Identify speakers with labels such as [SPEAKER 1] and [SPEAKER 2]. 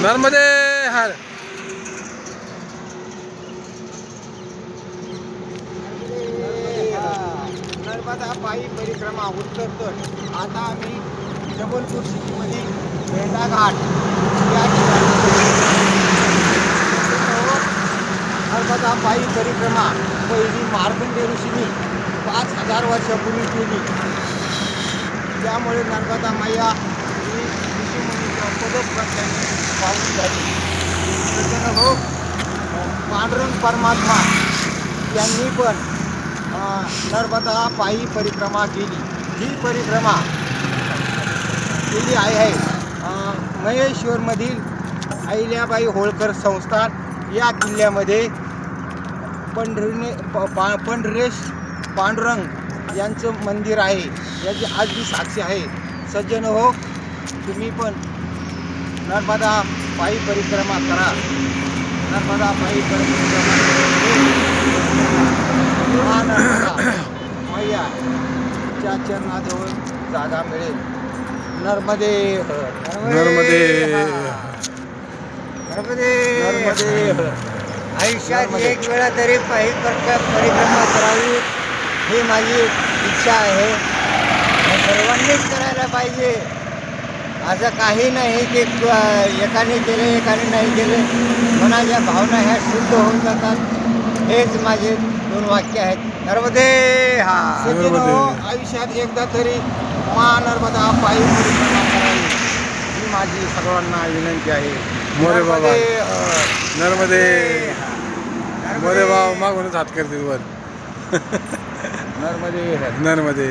[SPEAKER 1] नर्मदे हर.
[SPEAKER 2] नर्मदा पायी परिक्रमा उत्तर तट. आता आम्ही जबलपूर सिटीमध्ये भेंडा घाट या ठिकाणी. नर्मदा पायी परिक्रमा पहिली मार्कंडेय ऋषींनी 5000 वर्षापूर्वी केली. त्यामुळे नर्मदा मैया ही ऋषीमुनीच्या पदप्रत्याने पावन झाली. त्याच्यानं पांडुरंग परमात्मा यांनी पण नर्मदा पायी परिक्रमा केली. ही परिक्रमा केली आहे महेश्वरमधील अहिल्याबाई होळकर संस्थान या किल्ल्यामध्ये पंढरेश पांडुरंग यांचं मंदिर आहे. याची आज मी साक्षी आहे. सज्जन हो, तुम्ही पण नर्मदा पायी परिक्रमा करा. नर्मदा पायी परिक्रमा मैयाच्या चरणाजवळ जागा मिळेल. नर्मदे
[SPEAKER 1] नर्मदे
[SPEAKER 2] नर्मदे नर्मदे. आयुष्यात एक वेळा तरी पायी परिक्रमा करावी ही माझी इच्छा आहे. सर्वांनीच करायला पाहिजे. असं काही नाही की एकाने केले एकाने नाही केले. मनाच्या भावना ह्या शुद्ध होऊन जातात. हेच माझे 2 वाक्य आहेत. नर्मदे हा. आयुष्यात एकदा तरी नर्मदा पायी परिक्रमा करावी ही माझी सर्वांना विनंती आहे.
[SPEAKER 1] मोरे बाबा नर्मदे. मोरे बाबा मागूनच हात करतील वर.
[SPEAKER 2] नर्मदे
[SPEAKER 1] नर्मदे.